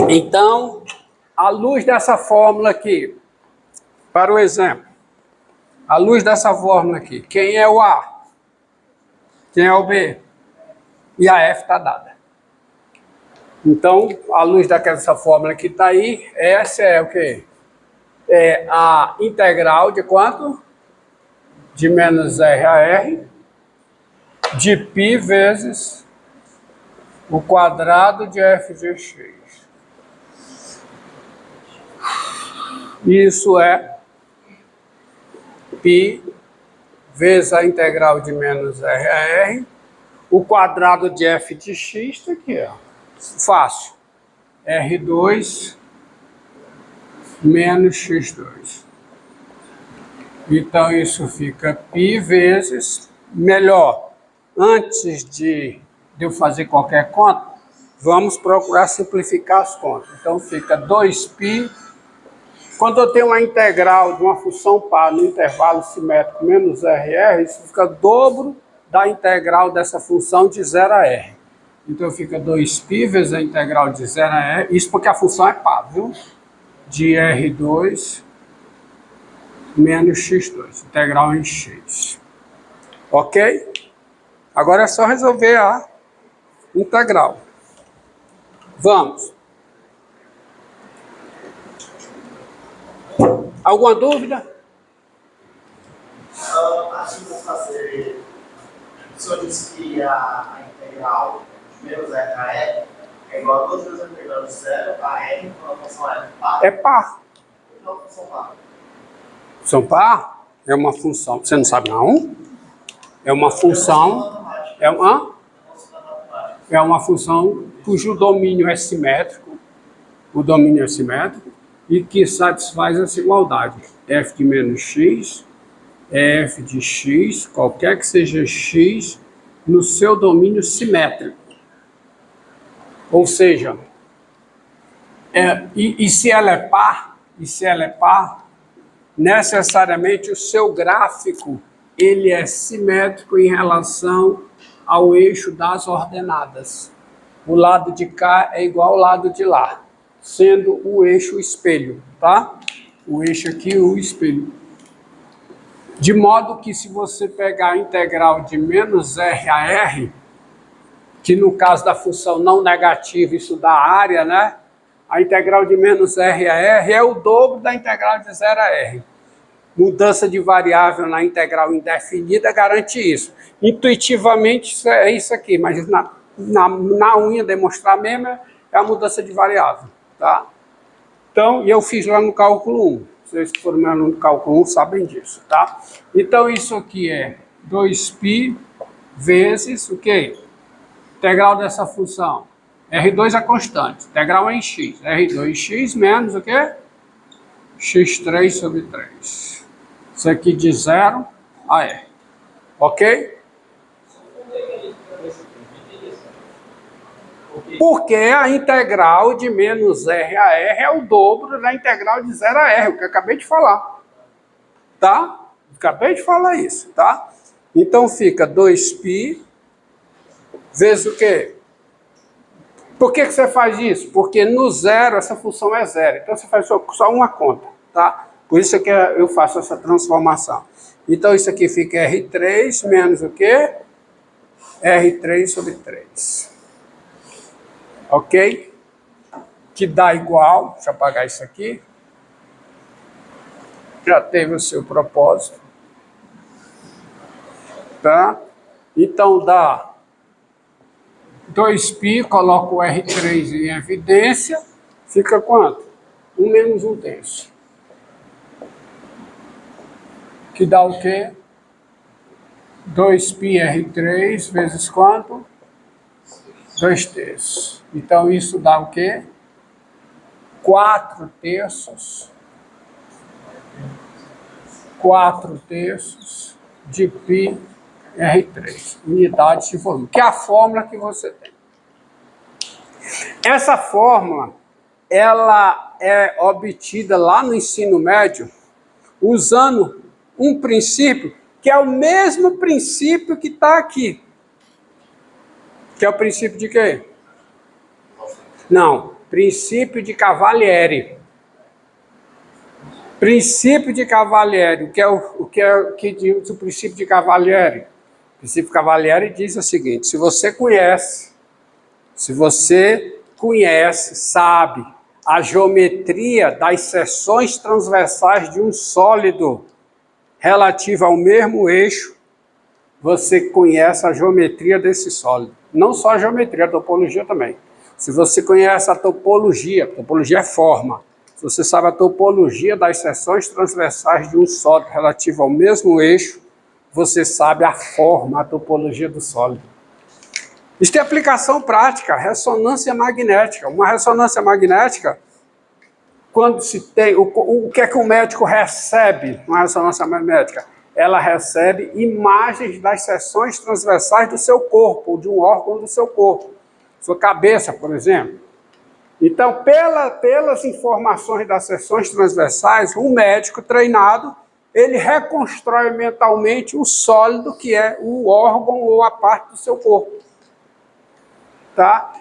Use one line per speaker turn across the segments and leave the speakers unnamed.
Então, à luz dessa fórmula aqui, para o exemplo, à luz dessa fórmula aqui, quem é o A? Quem é o B? E a F está dada. Então, à luz dessa fórmula que está aí, essa é o quê? É a integral de quanto? De menos R a R, de π vezes o quadrado de f de x. Isso é π vezes a integral de menos R a R, o quadrado de f de x está aqui, ó. Fácil. R2 menos x2. Então, isso fica π vezes, melhor, antes de eu fazer qualquer conta, vamos procurar simplificar as contas. Então, fica 2π. Quando eu tenho uma integral de uma função par no intervalo simétrico menos RR, isso fica dobro da integral dessa função de 0 a R. Então, fica 2π vezes a integral de 0 a R, isso porque a função é par, viu? De R2 menos x2, integral em x. Ok? Agora é só resolver a integral. Vamos. Alguma dúvida?
Assim vou fazer. O senhor disse que a integral de menos R a R é igual a 2 vezes a integral de 0 a R com a função R. Par?
É par.
Não, função par.
Função par é uma função. Você não sabe não? É uma função. É uma função cujo domínio é simétrico. O domínio é simétrico e que satisfaz essa igualdade. F de menos x é f de x, qualquer que seja x, no seu domínio simétrico. Ou seja, se ela é par, necessariamente o seu gráfico ele é simétrico em relação ao eixo das ordenadas. O lado de cá é igual ao lado de lá, sendo o eixo espelho, tá? O eixo aqui, o espelho. De modo que se você pegar a integral de menos R a R, que no caso da função não negativa, isso dá área, né? A integral de menos R a R é o dobro da integral de 0 a R. Mudança de variável na integral indefinida garante isso. Intuitivamente isso é isso aqui, mas na unha demonstrar mesmo é a mudança de variável, tá? Então, eu fiz lá no cálculo 1. Vocês que foram no aluno do cálculo 1 sabem disso, tá? Então, isso aqui é 2π vezes o quê? Integral dessa função. R2 é constante. Integral é em x. R2x menos o quê? x3 sobre 3. Isso aqui de 0 a R. Ok? Porque a integral de menos R a R é o dobro da integral de 0 a R, o que eu acabei de falar. Tá? Acabei de falar isso, tá? Então fica 2π vezes o quê? Por que você faz isso? Porque no zero essa função é zero. Então você faz só uma conta, tá? Por isso que eu faço essa transformação. Então isso aqui fica R3 menos o quê? R3 sobre 3. Ok? Que dá igual, deixa eu apagar isso aqui. Já teve o seu propósito. Tá? Então dá 2π, coloco o R3 em evidência, fica quanto? 1 menos 1/3. Que dá o quê? 2π R3 vezes quanto? 2/3. Então, isso dá o quê? 4/3. 4/3 de π R3. Unidade de volume. Que é a fórmula que você tem. Essa fórmula, ela é obtida lá no ensino médio, usando um princípio que é o mesmo princípio que está aqui. Que é o princípio de quê? Não, Princípio de Cavalieri. Princípio de Cavalieri. O que diz o princípio de Cavalieri? O princípio de Cavalieri diz o seguinte: se você conhece, sabe a geometria das seções transversais de um sólido relativa ao mesmo eixo, você conhece a geometria desse sólido. Não só a geometria, a topologia também. Se você conhece a topologia é forma. Se você sabe a topologia das seções transversais de um sólido relativo ao mesmo eixo, você sabe a forma, a topologia do sólido. Isso tem aplicação prática, ressonância magnética. Uma ressonância magnética, quando se tem... O que é que o médico recebe numa ressonância magnética? Ela recebe imagens das seções transversais do seu corpo, ou de um órgão do seu corpo. Sua cabeça, por exemplo. Então, pelas informações das seções transversais, um médico treinado, ele reconstrói mentalmente o sólido que é o órgão ou a parte do seu corpo. Tá?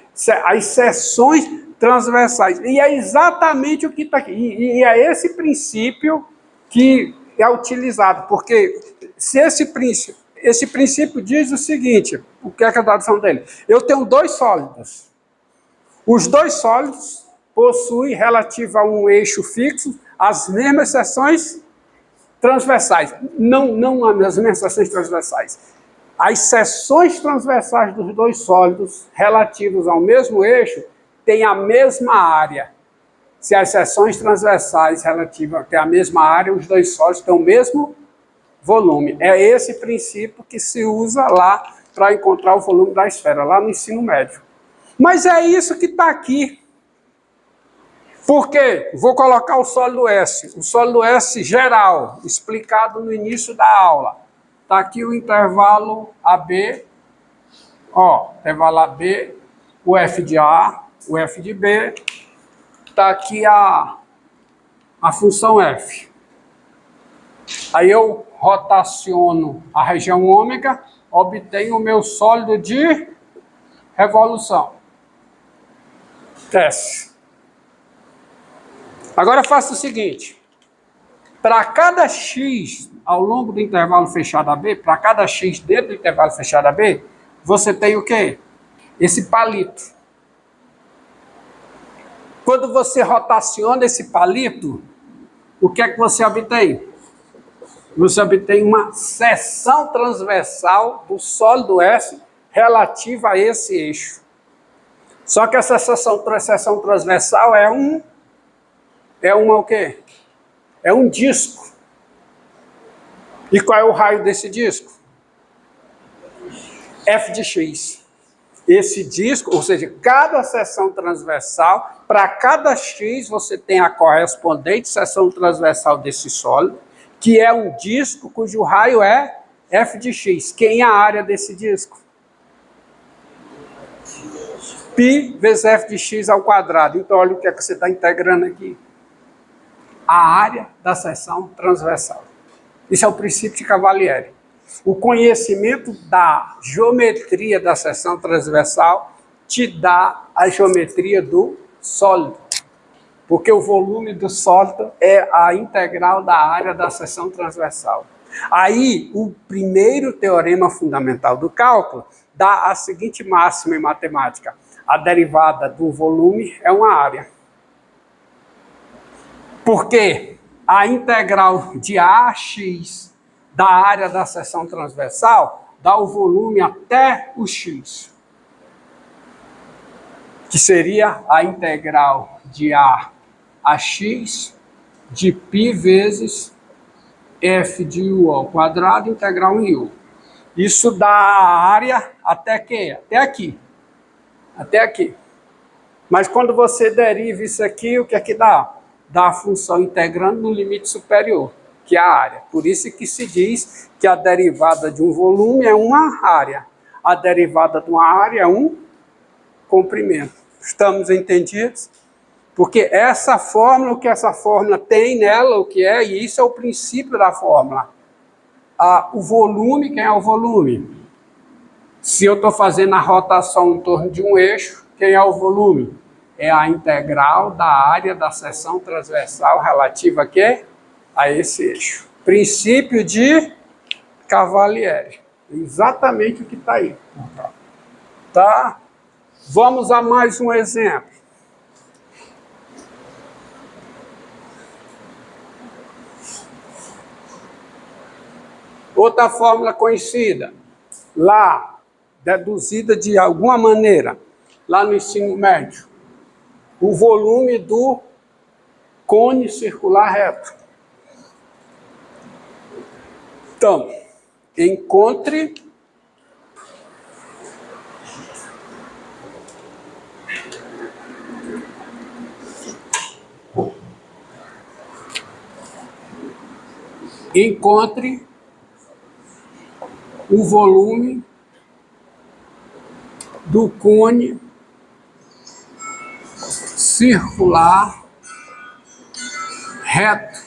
As seções transversais. E é exatamente o que está aqui. E é esse princípio que é utilizado, porque se esse princípio diz o seguinte, o que é a tradução dele? Eu tenho dois sólidos. Os dois sólidos possuem, relativo a um eixo fixo, as mesmas seções transversais. Não as mesmas seções transversais. As seções transversais dos dois sólidos relativos ao mesmo eixo têm a mesma área. Se as seções transversais relativas têm a mesma área, os dois sólidos têm o mesmo volume. É esse princípio que se usa lá para encontrar o volume da esfera, lá no ensino médio. Mas é isso que está aqui. Por quê? Vou colocar o sólido S. O sólido S geral, explicado no início da aula. Está aqui o intervalo AB. Intervalo AB, o F de A, o F de B. Está aqui a função F. Aí eu rotaciono a região ômega, obtenho o meu sólido de revolução. S. Agora faça o seguinte. Para cada x ao longo do intervalo fechado AB, para cada x dentro do intervalo fechado AB, você tem o quê? Esse palito. Quando você rotaciona esse palito, o que é que você obtém? Você obtém uma seção transversal do sólido S relativa a esse eixo. Só que essa seção transversal é o quê? É um disco. E qual é o raio desse disco? F de x. Esse disco, ou seja, cada seção transversal, para cada x você tem a correspondente seção transversal desse sólido, que é um disco cujo raio é F de x. Quem é a área desse disco? Π vezes F de x ao quadrado. Então, olha o que é que você está integrando aqui. A área da seção transversal. Isso é o princípio de Cavalieri. O conhecimento da geometria da seção transversal te dá a geometria do sólido. Porque o volume do sólido é a integral da área da seção transversal. Aí, o primeiro teorema fundamental do cálculo dá a seguinte máxima em matemática. A derivada do volume é uma área. Porque a integral de AX da área da seção transversal dá o volume até o x, que seria a integral de A a x de π vezes f de u ao quadrado integral em u. Isso dá a área até quê? Até aqui. Até aqui. Mas quando você deriva isso aqui, o que é que dá? Dá a função integrando no limite superior, que é a área. Por isso que se diz que a derivada de um volume é uma área. A derivada de uma área é um comprimento. Estamos entendidos? Porque essa fórmula, o que essa fórmula tem nela, o que é, e isso é o princípio da fórmula. O volume, quem é o volume? Se eu estou fazendo a rotação em torno de um eixo, quem é o volume? é a integral da área da seção transversal relativa a quê? A esse eixo. Princípio de Cavalieri. Exatamente o que está aí. Tá? Vamos a mais um exemplo. Outra fórmula conhecida, lá, deduzida de alguma maneira, lá no ensino médio, o volume do cone circular reto. Então, encontre o volume do cone circular reto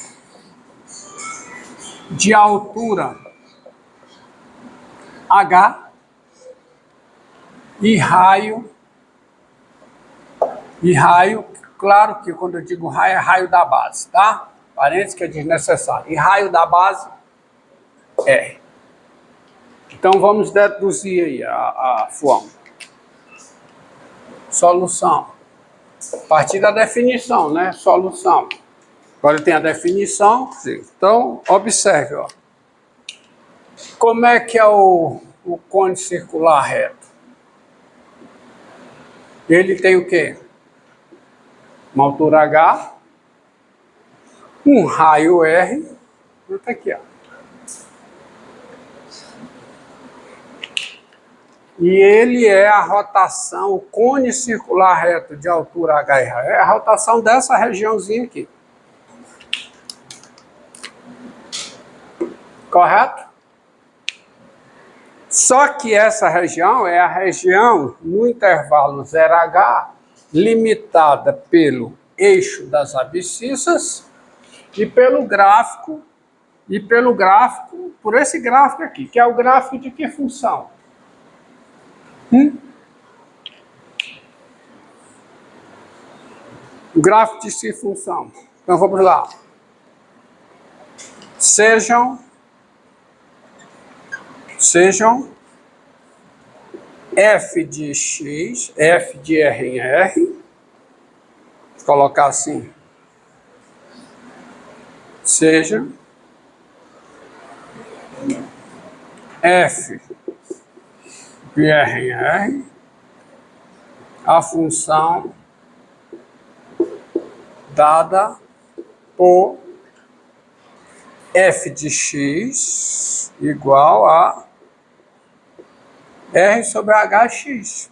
de altura H e raio, claro que quando eu digo raio, é raio da base, tá? Parênteses que é desnecessário. E raio da base, R. Então, vamos deduzir aí a fórmula. Solução. A partir da definição, né? Solução. Agora tem a definição. Então, observe, ó. Como é que é o cone circular reto? Ele tem o quê? Uma altura H, um raio R, tá aqui, ó. E ele é a rotação, o cone circular reto de altura H e raio, é a rotação dessa regiãozinha aqui. Correto? Só que essa região é a região no intervalo 0H, limitada pelo eixo das abscissas e pelo gráfico, por esse gráfico aqui, que é o gráfico de que função? O gráfico de que função? Então vamos lá. Sejam f de x, f de r em r, vou colocar assim, seja f de r em r, a função dada por f de x igual a R sobre HX.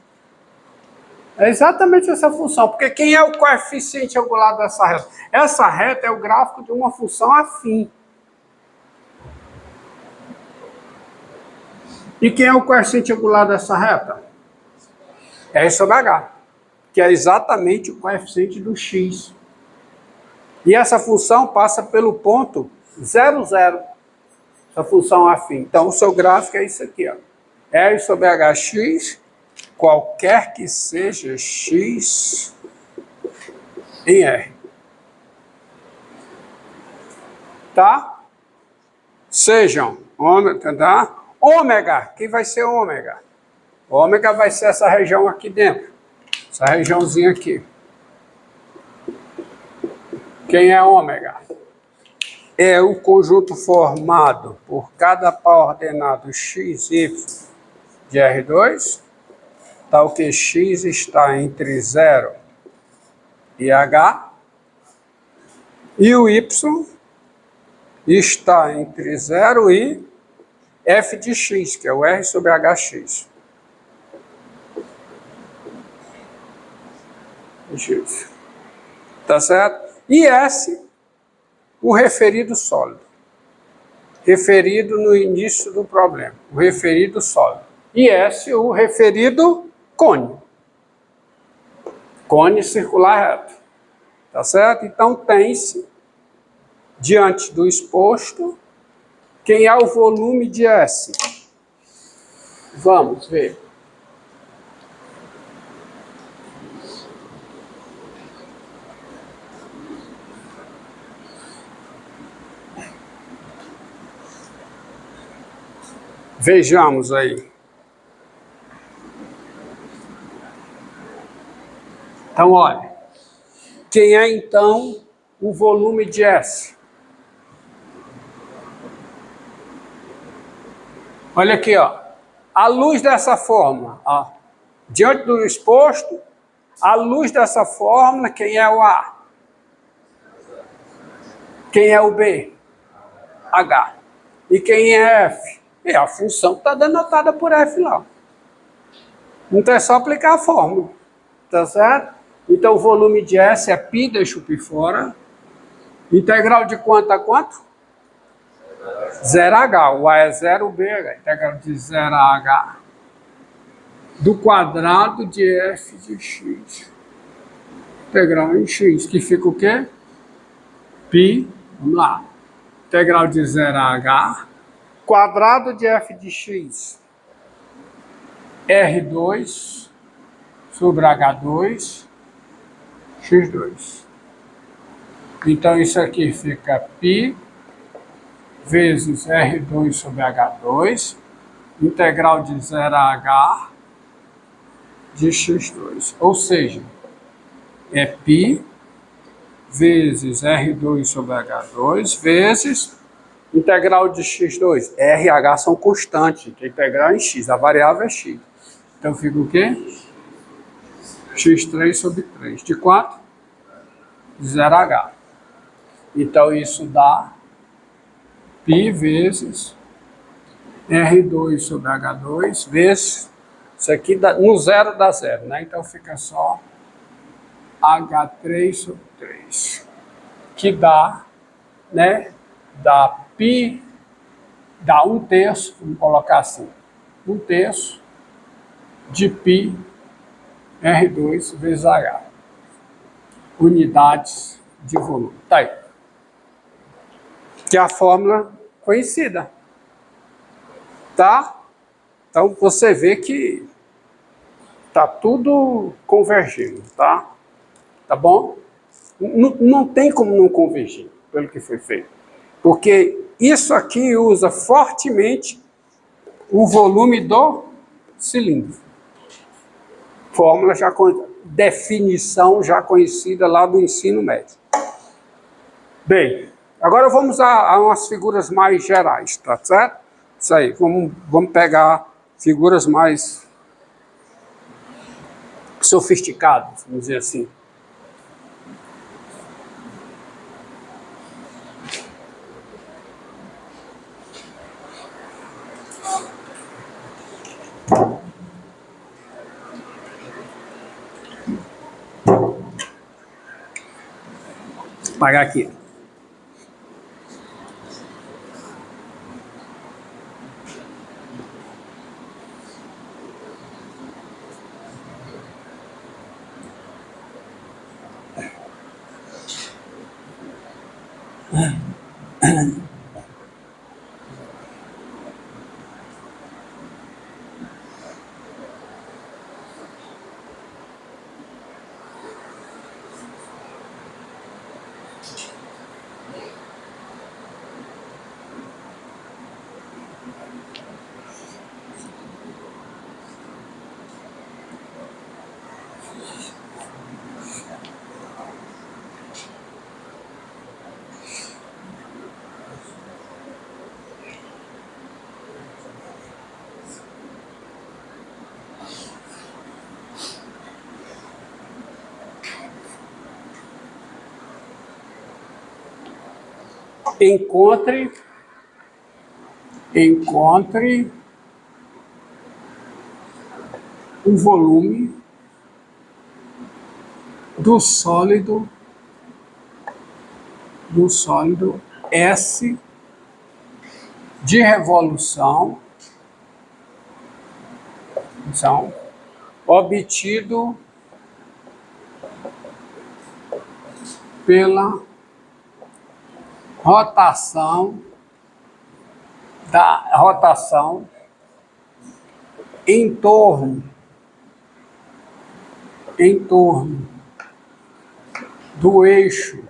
É exatamente essa função, porque quem é o coeficiente angular dessa reta? Essa reta é o gráfico de uma função afim. E quem é o coeficiente angular dessa reta? R sobre H, que é exatamente o coeficiente do x. E essa função passa pelo ponto 0, 0. Essa função afim. Então, o seu gráfico é isso aqui, ó. R sobre HX, qualquer que seja x em R. Tá? Sejam ômega, tá? Ômega, quem vai ser ômega? Ômega vai ser essa região aqui dentro. Essa regiãozinha aqui. Quem é ômega? É o conjunto formado por cada par ordenado x, y de R2, tal que x está entre 0 e H, e o y está entre 0 e f de x, que é o R sobre HX. Tá certo? E S, o referido sólido. Referido no início do problema. O referido sólido. E S, o referido cone. Cone circular reto. Tá certo? Então, tem-se, diante do exposto, quem é o volume de S? Vamos ver. Vejamos aí. Então, olha. Quem é, então, o volume de S? Olha aqui, ó. À luz dessa fórmula, ó. Diante do exposto, à luz dessa fórmula, quem é o A? Quem é o B? H. E quem é F? É a função que está denotada por F lá. Então é só aplicar a fórmula. Tá certo? Então o volume de S é π, deixa o π fora. Integral de quanto a quanto? 0h. O A é 0, o B é integral de 0h do quadrado de F de x. Integral em x, que fica o quê? Π, vamos lá. Integral de 0h, quadrado de F de x, R2 sobre H2, x2. Então isso aqui fica π vezes R2 sobre H2, integral de 0h de x2. Ou seja, é π vezes R2 sobre H2 vezes integral de x2. R e H são constantes, que é integral em x, a variável é x. Então fica o quê? x3 sobre 3. De quanto? De 0h. Então isso dá π vezes R2 sobre H2 vezes, isso aqui dá, no zero dá zero, né? Então fica só H3 sobre 3, que dá, né? Dá π, dá 1/3, vamos colocar assim, 1/3 de π R2 vezes H. Unidades de volume. Tá aí. Que é a fórmula conhecida. Tá? Então você vê que tá tudo convergindo, tá? Tá bom? Não tem como não convergir, pelo que foi feito. Porque isso aqui usa fortemente o volume do cilindro. Fórmula já com definição já conhecida lá do ensino médio. Bem, agora vamos a umas figuras mais gerais, tá certo? Isso aí, vamos pegar figuras mais sofisticadas, vamos dizer assim. Vou apagar aqui. Encontre o volume do sólido S de revolução obtido pela rotação em torno do eixo